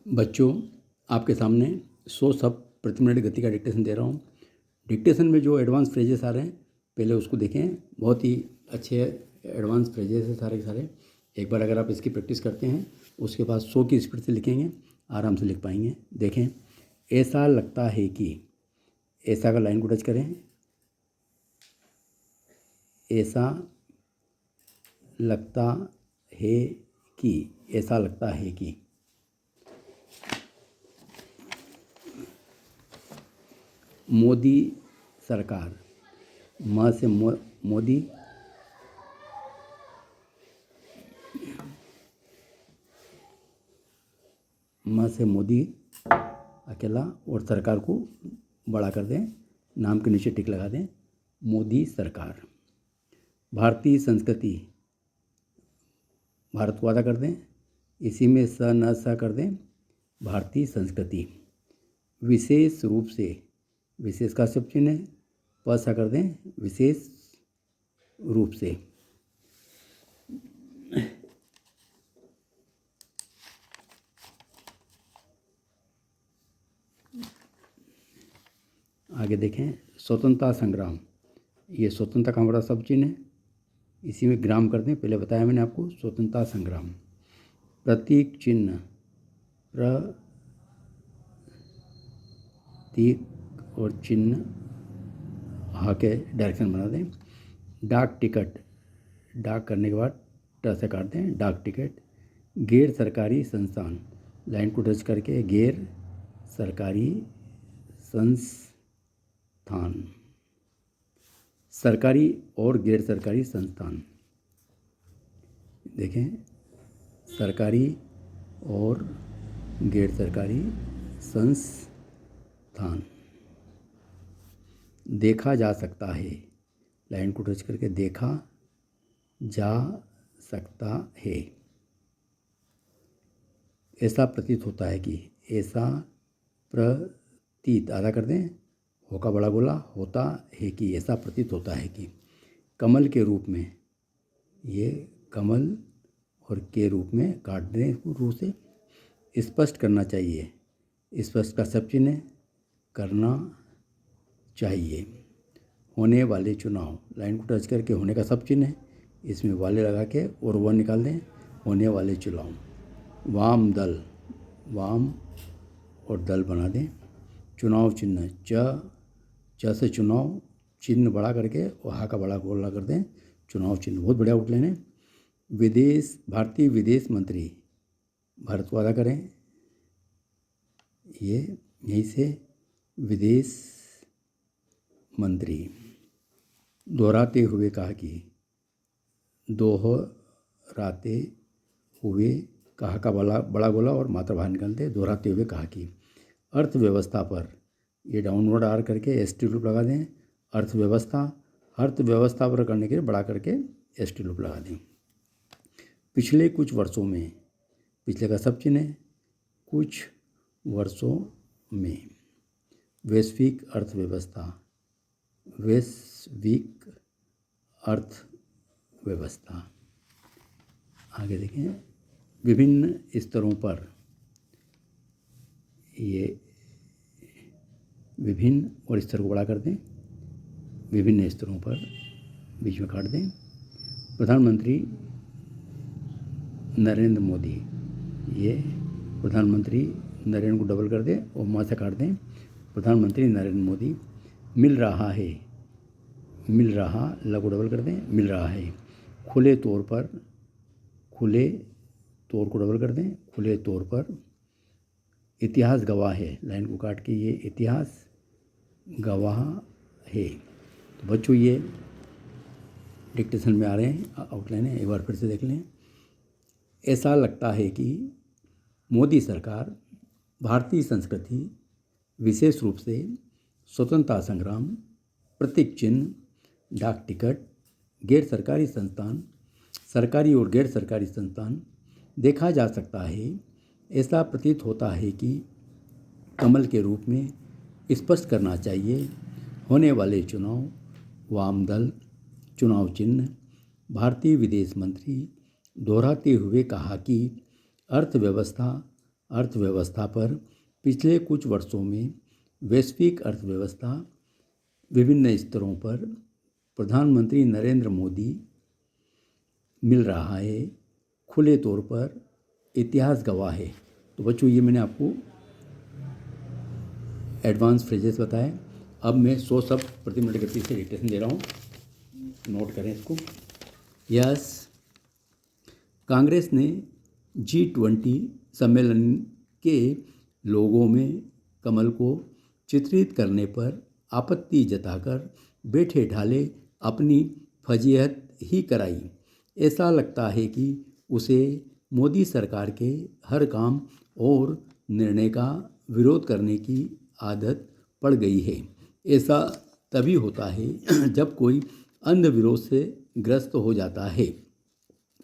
बच्चों, आपके सामने 100 शब्द प्रति मिनट गति का डिक्टेशन दे रहा हूँ। डिक्टेशन में जो एडवांस फ्रेजेस आ रहे हैं पहले उसको देखें। बहुत ही अच्छे एडवांस फ्रेजेस हैं सारे के सारे। एक बार अगर आप इसकी प्रैक्टिस करते हैं उसके बाद 100 की स्पीड से लिखेंगे, आराम से लिख पाएंगे। देखें, ऐसा लगता है कि, ऐसा का लाइन को टच करें, ऐसा लगता है कि, ऐसा लगता है कि। मोदी सरकार, म से मोदी, म से मोदी अकेला और सरकार को बड़ा कर दें, नाम के नीचे टिक लगा दें, मोदी सरकार। भारतीय संस्कृति, भारत को आधा कर दें, इसी में स न स कर दें, भारतीय संस्कृति। विशेष रूप से, विशेष का सब चिन्ह है, प सा कर दें, विशेष रूप से। आगे देखें, स्वतंत्रता संग्राम, ये स्वतंत्रता का हमारा सब चिन्ह है, इसी में ग्राम कर दें, पहले बताया मैंने आपको, स्वतंत्रता संग्राम। प्रतीक चिन्ह, प्रतीक और चिन्ह हा के डायरेक्शन बना दें। डाक टिकट, डाक करने के बाद ट से काट दें, डाक टिकट। गैर सरकारी संस्थान, लाइन को टच करके गैर सरकारी संस्थान। सरकारी और गैर सरकारी संस्थान, देखें, सरकारी और गैर सरकारी संस्थान। देखा जा सकता है, लाइन को टच करके देखा जा सकता है। ऐसा प्रतीत होता है कि, ऐसा प्रतीत आधा कर दें, हो का बड़ा गोला, होता है कि, ऐसा प्रतीत होता है कि। कमल के रूप में, ये कमल और के रूप में काट दें इसको रू से। स्पष्ट करना चाहिए, स्पष्ट का सब चिन्ह है, करना चाहिए। होने वाले चुनाव, लाइन को टच करके होने का सब चिन्ह है, इसमें वाले लगा के और वह निकाल दें, होने वाले चुनाव। वाम दल, वाम और दल बना दें। चुनाव चिन्ह, च से चुनाव, चिन्ह बड़ा करके और हा का बड़ा गोला कर दें, चुनाव चिन्ह। बहुत बढ़िया आउटलाइन है। विदेश, भारतीय विदेश मंत्री, भारत को आधा करें, ये यहीं से विदेश मंत्री। दोहराते हुए कहा कि, दोहराते हुए कहा का बड़ा गोला और मात्रा बाहर निकालते, दोहराते हुए कहा कि। अर्थव्यवस्था पर, ये डाउनवर्ड आर करके एस टी लूप लगा दें, अर्थव्यवस्था, अर्थव्यवस्था पर करने के लिए बड़ा करके एस टी लूप लगा दें। पिछले कुछ वर्षों में, पिछले का सब चिन्ह है, कुछ वर्षों में। वैश्विक अर्थव्यवस्था, वैश्विक अर्थव्यवस्था। आगे देखें, विभिन्न स्तरों पर, ये विभिन्न और स्तर को बड़ा कर दें, विभिन्न स्तरों पर बीच में काट दें। प्रधानमंत्री नरेंद्र मोदी, ये प्रधानमंत्री नरेंद्र को डबल कर दें और माँ से काट दें, प्रधानमंत्री नरेंद्र मोदी। मिल रहा है, मिल रहा, ल को डबल कर दें, मिल रहा है। खुले तौर पर, खुले तौर को डबल कर दें, खुले तौर पर। इतिहास गवाह है, लाइन को काट के ये इतिहास गवाह है। तो बच्चों, ये डिक्टेशन में आ रहे हैं, आउटलाइन है, एक बार फिर से देख लें। ऐसा लगता है कि मोदी सरकार भारतीय संस्कृति, विशेष रूप से स्वतंत्रता संग्राम, प्रतीक चिन्ह, डाक टिकट, गैर सरकारी संस्थान, सरकारी और गैर सरकारी संस्थान। देखा जा सकता है, ऐसा प्रतीत होता है कि, कमल के रूप में, स्पष्ट करना चाहिए, होने वाले चुनाव, वाम दल, चुनाव चिन्ह, भारतीय विदेश मंत्री। दोहराते हुए कहा कि, अर्थव्यवस्था, अर्थव्यवस्था पर पिछले कुछ वर्षों में वैश्विक अर्थव्यवस्था विभिन्न स्तरों पर प्रधानमंत्री नरेंद्र मोदी मिल रहा है, खुले तौर पर इतिहास गवाह है। तो बच्चों, ये मैंने आपको एडवांस फ्रेजेस बताए। अब मैं 100 शब्द प्रति मिनट गति से डिक्टेशन दे रहा हूँ, नोट करें इसको। यस, कांग्रेस ने G20 सम्मेलन के लोगों में कमल को चित्रित करने पर आपत्ति जताकर बैठे ठाले अपनी फजीहत ही कराई। ऐसा लगता है कि उसे मोदी सरकार के हर काम और निर्णय का विरोध करने की आदत पड़ गई है। ऐसा तभी होता है जब कोई अंध विरोध से ग्रस्त हो जाता है।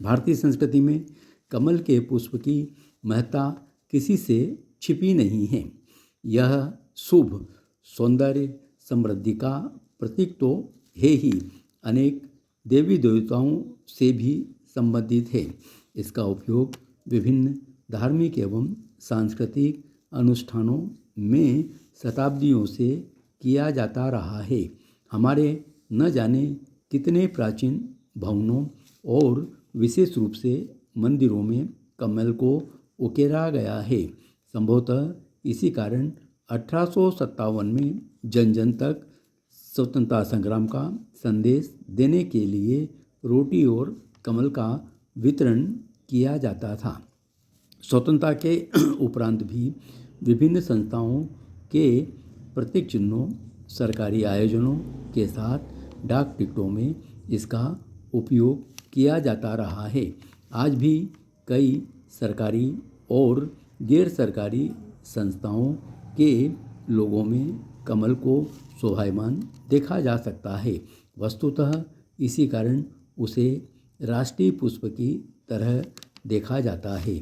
भारतीय संस्कृति में कमल के पुष्प की महत्ता किसी से छिपी नहीं है। यह शुभ, सौंदर्य, समृद्धि का प्रतीक तो है ही, अनेक देवी देवताओं से भी संबंधित है। इसका उपयोग विभिन्न धार्मिक एवं सांस्कृतिक अनुष्ठानों में शताब्दियों से किया जाता रहा है। हमारे न जाने कितने प्राचीन भवनों और विशेष रूप से मंदिरों में कमल को उकेरा गया है। संभवतः इसी कारण 1857 में जन जन तक स्वतंत्रता संग्राम का संदेश देने के लिए रोटी और कमल का वितरण किया जाता था। स्वतंत्रता के उपरांत भी विभिन्न संस्थाओं के प्रतीक चिन्हों, सरकारी आयोजनों के साथ डाक टिकटों में इसका उपयोग किया जाता रहा है। आज भी कई सरकारी और गैर सरकारी संस्थाओं के लोगों में कमल को शोभायमान देखा जा सकता है। वस्तुतः इसी कारण उसे राष्ट्रीय पुष्प की तरह देखा जाता है।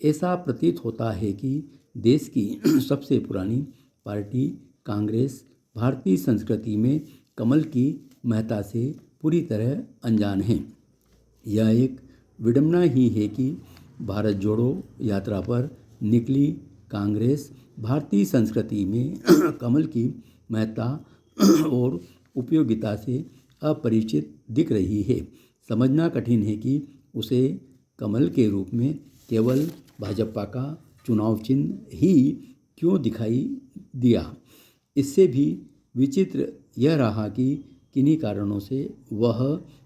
ऐसा प्रतीत होता है कि देश की सबसे पुरानी पार्टी कांग्रेस भारतीय संस्कृति में कमल की महत्ता से पूरी तरह अनजान है। यह एक विडंबना ही है कि भारत जोड़ो यात्रा पर निकली कांग्रेस भारतीय संस्कृति में कमल की महत्ता और उपयोगिता से अपरिचित दिख रही है। समझना कठिन है कि उसे कमल के रूप में केवल भाजपा का चुनाव चिन्ह ही क्यों दिखाई दिया। इससे भी विचित्र यह रहा कि किन्हीं कारणों से वह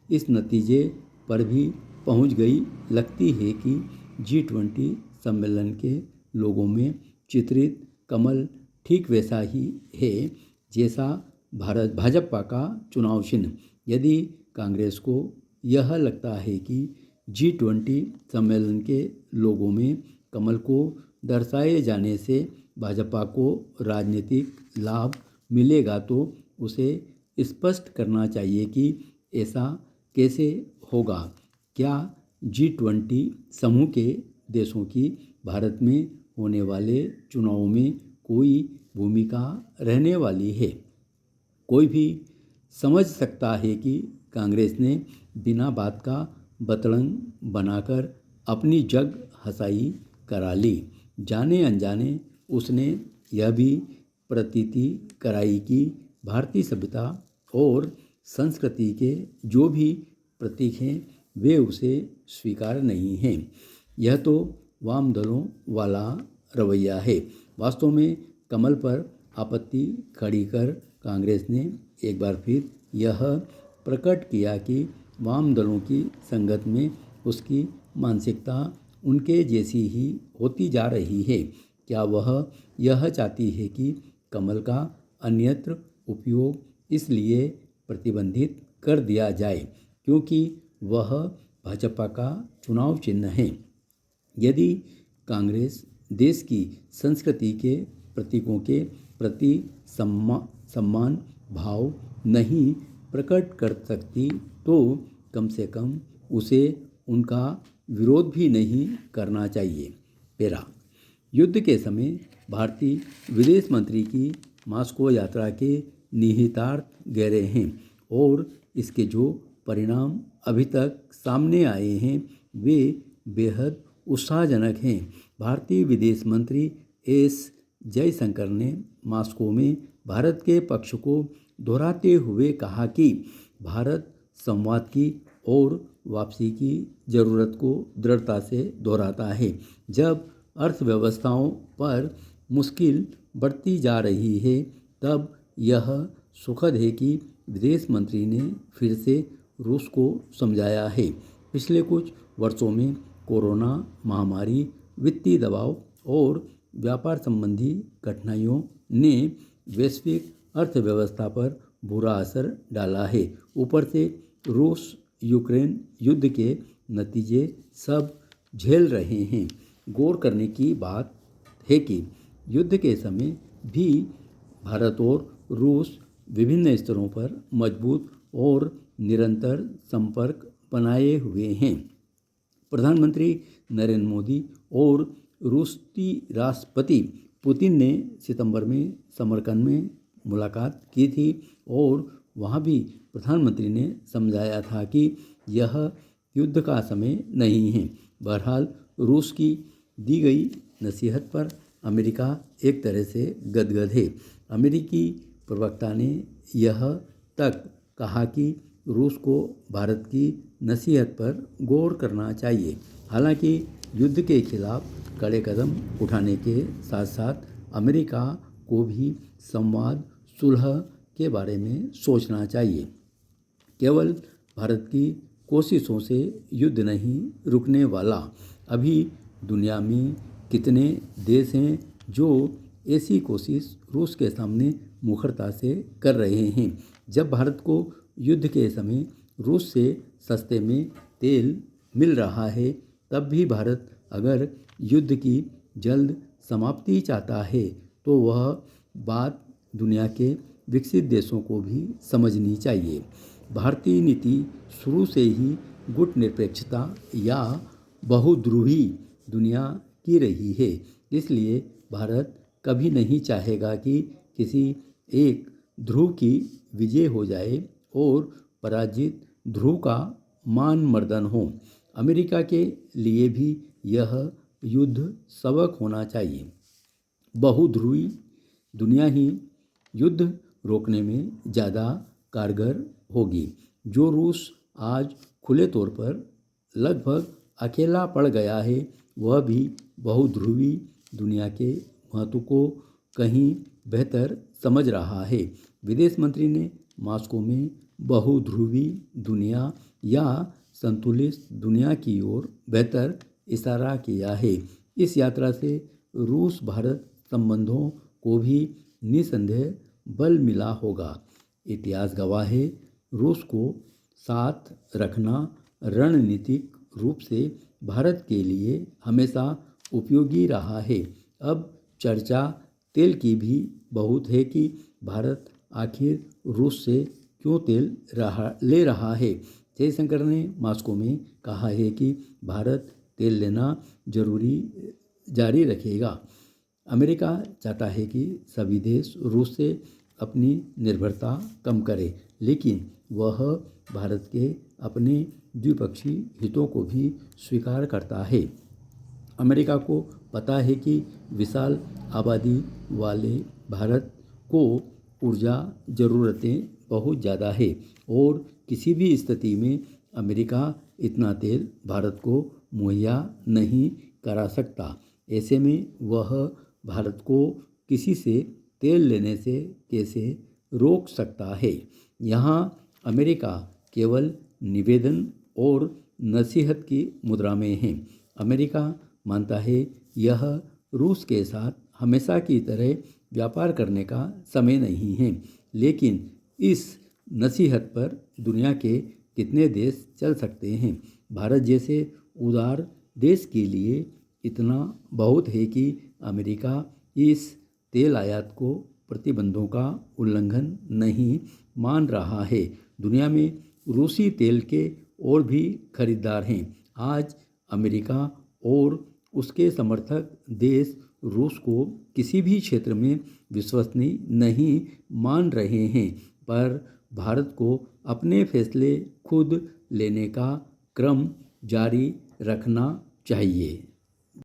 इस नतीजे पर भी पहुंच गई। लगती है कि G20 सम्मेलन के लोगों में चित्रित कमल ठीक वैसा ही है जैसा भाजपा का चुनाव चिन्ह। यदि कांग्रेस को यह लगता है कि G20 सम्मेलन के लोगों में कमल को दर्शाए जाने से भाजपा को राजनीतिक लाभ मिलेगा, तो उसे स्पष्ट करना चाहिए कि ऐसा कैसे होगा। क्या G20 समूह के देशों की भारत में होने वाले चुनावों में कोई भूमिका रहने वाली है? कोई भी समझ सकता है कि कांग्रेस ने बिना बात का बतंगड़ बनाकर अपनी जग हंसाई करा ली। जाने अनजाने उसने यह भी प्रतीति कराई कि भारतीय सभ्यता और संस्कृति के जो भी प्रतीक हैं वे उसे स्वीकार नहीं हैं। यह तो वाम दलों वाला रवैया है। वास्तव में कमल पर आपत्ति खड़ी कर कांग्रेस ने एक बार फिर यह प्रकट किया कि वाम दलों की संगत में उसकी मानसिकता उनके जैसी ही होती जा रही है। क्या वह यह चाहती है कि कमल का अन्यत्र उपयोग इसलिए प्रतिबंधित कर दिया जाए क्योंकि वह भाजपा का चुनाव चिन्ह है? यदि कांग्रेस देश की संस्कृति के प्रतीकों के प्रति सम्मान भाव नहीं प्रकट कर सकती, तो कम से कम उसे उनका विरोध भी नहीं करना चाहिए। पेरा युद्ध के समय भारतीय विदेश मंत्री की मॉस्को यात्रा के निहितार्थ गहरे हैं और इसके जो परिणाम अभी तक सामने आए हैं वे बेहद उत्साहजनक हैं। भारतीय विदेश मंत्री एस जयशंकर ने मॉस्को में भारत के पक्ष को दोहराते हुए कहा कि भारत संवाद की और वापसी की ज़रूरत को दृढ़ता से दोहराता है। जब अर्थव्यवस्थाओं पर मुश्किल बढ़ती जा रही है, तब यह सुखद है कि विदेश मंत्री ने फिर से रूस को समझाया है। पिछले कुछ वर्षों में कोरोना महामारी, वित्तीय दबाव और व्यापार संबंधी कठिनाइयों ने वैश्विक अर्थव्यवस्था पर बुरा असर डाला है। ऊपर से रूस यूक्रेन युद्ध के नतीजे सब झेल रहे हैं। गौर करने की बात है कि युद्ध के समय भी भारत और रूस विभिन्न स्तरों पर मजबूत और निरंतर संपर्क बनाए हुए हैं। प्रधानमंत्री नरेंद्र मोदी और रूसी राष्ट्रपति पुतिन ने सितंबर में समरकंद में मुलाकात की थी और वहां भी प्रधानमंत्री ने समझाया था कि यह युद्ध का समय नहीं है। बहरहाल रूस की दी गई नसीहत पर अमेरिका एक तरह से गदगद है। अमेरिकी प्रवक्ता ने यह तक कहा कि रूस को भारत की नसीहत पर गौर करना चाहिए। हालांकि युद्ध के खिलाफ कड़े कदम उठाने के साथ साथ अमेरिका को भी संवाद सुलह के बारे में सोचना चाहिए। केवल भारत की कोशिशों से युद्ध नहीं रुकने वाला। अभी दुनिया में कितने देश हैं जो ऐसी कोशिश रूस के सामने मुखरता से कर रहे हैं। जब भारत को युद्ध के समय रूस से सस्ते में तेल मिल रहा है, तब भी भारत अगर युद्ध की जल्द समाप्ति चाहता है तो वह बात दुनिया के विकसित देशों को भी समझनी चाहिए। भारतीय नीति शुरू से ही गुटनिरपेक्षता या बहुध्रुवी दुनिया की रही है। इसलिए भारत कभी नहीं चाहेगा कि किसी एक ध्रुव की विजय हो जाए और पराजित ध्रुव का मान मर्दन हो। अमेरिका के लिए भी यह युद्ध सबक होना चाहिए। बहुध्रुवी दुनिया ही युद्ध रोकने में ज़्यादा कारगर होगी। जो रूस आज खुले तौर पर लगभग अकेला पड़ गया है, वह भी बहुध्रुवी दुनिया के महत्व को कहीं बेहतर समझ रहा है। विदेश मंत्री ने मॉस्को में बहुध्रुवी दुनिया या संतुलित दुनिया की ओर बेहतर इशारा किया है। इस यात्रा से रूस भारत संबंधों को भी निसंदेह बल मिला होगा। इतिहास गवाह है, रूस को साथ रखना रणनीतिक रूप से भारत के लिए हमेशा उपयोगी रहा है। अब चर्चा तेल की भी बहुत है कि भारत आखिर रूस से क्यों तेल ले रहा है। जयशंकर ने मॉस्को में कहा है कि भारत तेल लेना जारी रखेगा। अमेरिका चाहता है कि सभी देश रूस से अपनी निर्भरता कम करें, लेकिन वह भारत के अपने द्विपक्षीय हितों को भी स्वीकार करता है। अमेरिका को पता है कि विशाल आबादी वाले भारत को ऊर्जा ज़रूरतें बहुत ज़्यादा है और किसी भी स्थिति में अमेरिका इतना तेल भारत को मुहैया नहीं करा सकता। ऐसे में वह भारत को किसी से तेल लेने से कैसे रोक सकता है। यहाँ अमेरिका केवल निवेदन और नसीहत की मुद्रा में है। अमेरिका मानता है यह रूस के साथ हमेशा की तरह व्यापार करने का समय नहीं है, लेकिन इस नसीहत पर दुनिया के कितने देश चल सकते हैं। भारत जैसे उदार देश के लिए इतना बहुत है कि अमेरिका इस तेल आयात को प्रतिबंधों का उल्लंघन नहीं मान रहा है। दुनिया में रूसी तेल के और भी खरीदार हैं। आज अमेरिका और उसके समर्थक देश रूस को किसी भी क्षेत्र में विश्वसनीय नहीं मान रहे हैं, पर भारत को अपने फैसले खुद लेने का क्रम जारी रखना चाहिए।